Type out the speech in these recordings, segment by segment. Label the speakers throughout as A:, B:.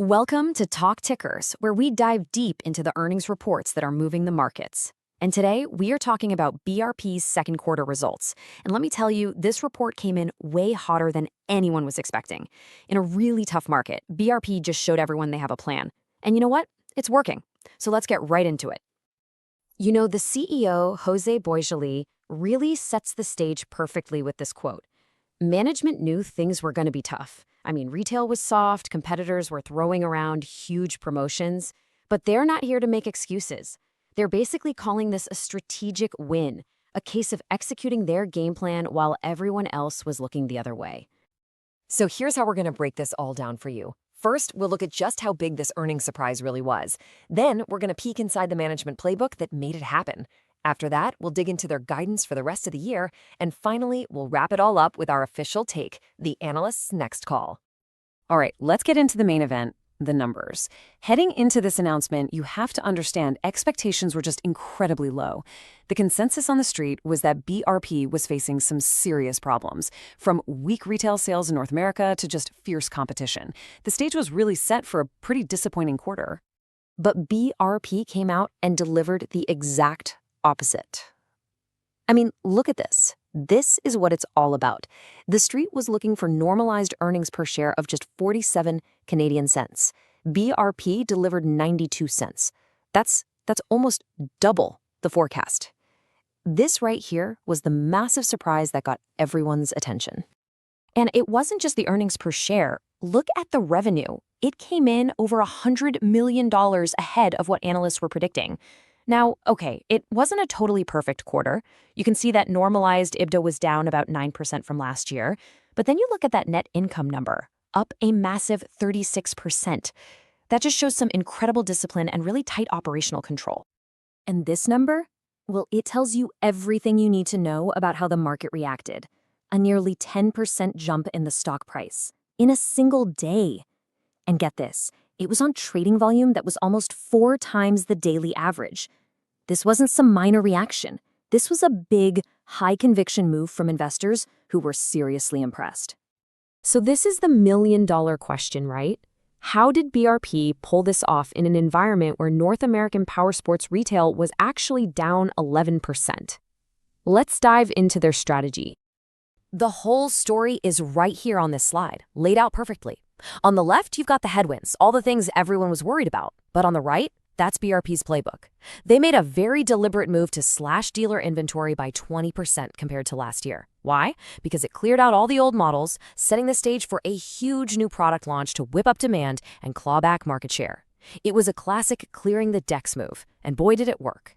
A: Welcome to Talk Tickers, where we dive deep into the earnings reports that are moving the markets. And today, we are talking about BRP's second quarter results. And let me tell you, this report came in way hotter than anyone was expecting. In a really tough market, BRP just showed everyone they have a plan. And you know what? It's working. So let's get right into it. You know, the CEO, Jose Boisoli, really sets the stage perfectly with this quote. Management knew things were going to be tough. I mean, retail was soft, competitors were throwing around huge promotions, but they're not here to make excuses. They're basically calling this a strategic win, a case of executing their game plan while everyone else was looking the other way.
B: So here's how we're going to break this all down for you. First, we'll look at just how big this earnings surprise really was. Then, we're going to peek inside the management playbook that made it happen. After that, we'll dig into their guidance for the rest of the year. And finally, we'll wrap it all up with our official take, the analyst's next call. All right, let's get into the main event, the numbers. Heading into this announcement, you have to understand expectations were just incredibly low. The consensus on the street was that BRP was facing some serious problems, from weak retail sales in North America to just fierce competition. The stage was really set for a pretty disappointing quarter.
A: But BRP came out and delivered the exact opposite. I mean, look at this. This is what it's all about. The street was looking for normalized earnings per share of just 47 Canadian cents. BRP delivered 92 cents. That's almost double the forecast. This right here was the massive surprise that got everyone's attention. And it wasn't just the earnings per share. Look at the revenue. It came in over $100 million ahead of what analysts were predicting. Now, okay, it wasn't a totally perfect quarter. You can see that normalized EBITDA was down about 9% from last year. But then you look at that net income number, up a massive 36%. That just shows some incredible discipline and really tight operational control. And this number? Well, it tells you everything you need to know about how the market reacted. A nearly 10% jump in the stock price in a single day. And get this, it was on trading volume that was almost 4 times the daily average. This wasn't some minor reaction. This was a big, high-conviction move from investors who were seriously impressed. So this is the million-dollar question, right? How did BRP pull this off in an environment where North American powersports retail was actually down 11%? Let's dive into their strategy. The whole story is right here on this slide, laid out perfectly. On the left, you've got the headwinds, all the things everyone was worried about. But on the right, that's BRP's playbook. They made a very deliberate move to slash dealer inventory by 20% compared to last year. Why? Because it cleared out all the old models, setting the stage for a huge new product launch to whip up demand and claw back market share. It was a classic clearing the decks move, and boy did it work.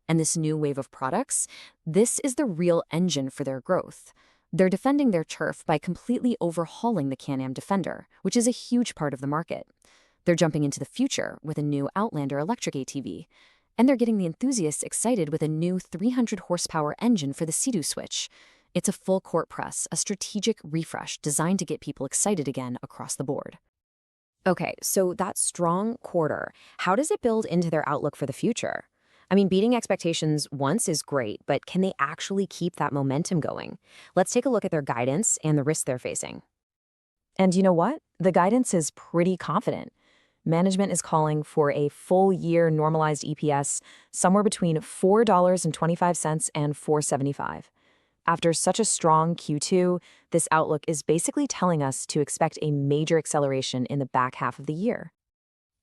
A: And this new wave of products, this is the real engine for their growth. They're defending their turf by completely overhauling the Can-Am Defender, which is a huge part of the market. They're jumping into the future with a new Outlander Electric ATV. And they're getting the enthusiasts excited with a new 300-horsepower engine for the Sea-Doo switch. It's a full-court press, a strategic refresh designed to get people excited again across the board. Okay, so that strong quarter, how does it build into their outlook for the future? I mean, beating expectations once is great, but can they actually keep that momentum going? Let's take a look at their guidance and the risks they're facing. And you know what? The guidance is pretty confident. Management is calling for a full-year normalized EPS somewhere between $4.25 and $4.75. After such a strong Q2, this outlook is basically telling us to expect a major acceleration in the back half of the year.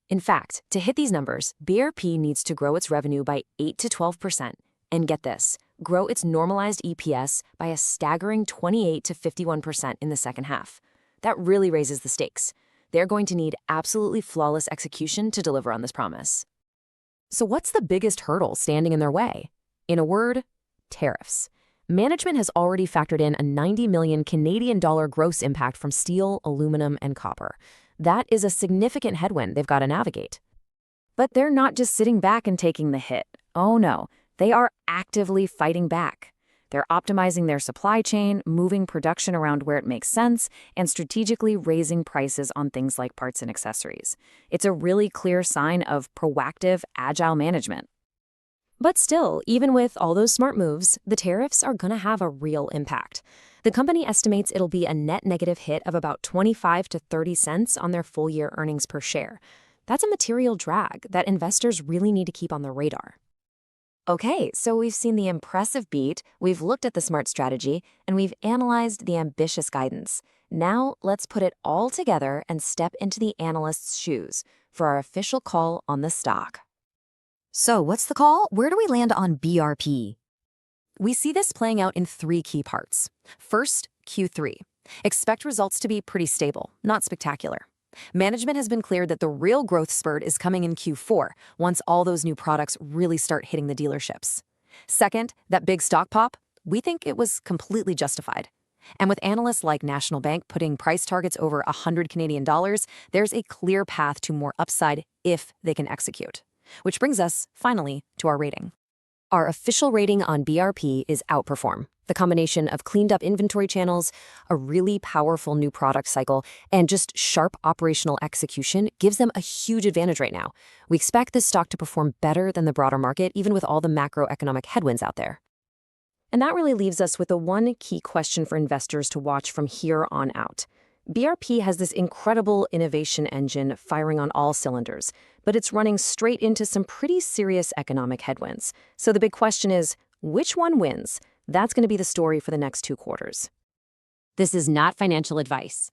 A: In fact, to hit these numbers, BRP needs to grow its revenue by 8 to 12%, and get this, grow its normalized EPS by a staggering 28 to 51% in the second half. That really raises the stakes. They're going to need absolutely flawless execution to deliver on this promise. So what's the biggest hurdle standing in their way? In a word, tariffs. Management has already factored in a 90 million Canadian dollar gross impact from steel, aluminum, and copper. That is a significant headwind they've got to navigate. But they're not just sitting back and taking the hit. Oh no, they are actively fighting back. They're optimizing their supply chain, moving production around where it makes sense, and strategically raising prices on things like parts and accessories. It's a really clear sign of proactive, agile management. But still, even with all those smart moves, the tariffs are going to have a real impact. The company estimates it'll be a net negative hit of about 25 to 30 cents on their full-year earnings per share. That's a material drag that investors really need to keep on their radar.
B: Okay, so we've seen the impressive beat, we've looked at the smart strategy, and we've analyzed the ambitious guidance. Now, let's put it all together and step into the analyst's shoes for our official call on the stock.
A: So, what's the call? Where do we land on BRP? We see this playing out in three key parts. First, Q3. Expect results to be pretty stable, not spectacular. Management has been clear that the real growth spurt is coming in Q4, once all those new products really start hitting the dealerships. Second, that big stock pop, we think it was completely justified. And with analysts like National Bank putting price targets over 100 Canadian dollars, there's a clear path to more upside if they can execute. Which brings us, finally, to our rating. Our official rating on BRP is outperform. The combination of cleaned-up inventory channels, a really powerful new product cycle, and just sharp operational execution gives them a huge advantage right now. We expect this stock to perform better than the broader market, even with all the macroeconomic headwinds out there. And that really leaves us with the one key question for investors to watch from here on out. BRP has this incredible innovation engine firing on all cylinders, but it's running straight into some pretty serious economic headwinds. So the big question is, which one wins? That's going to be the story for the next 2 quarters.
C: This is not financial advice.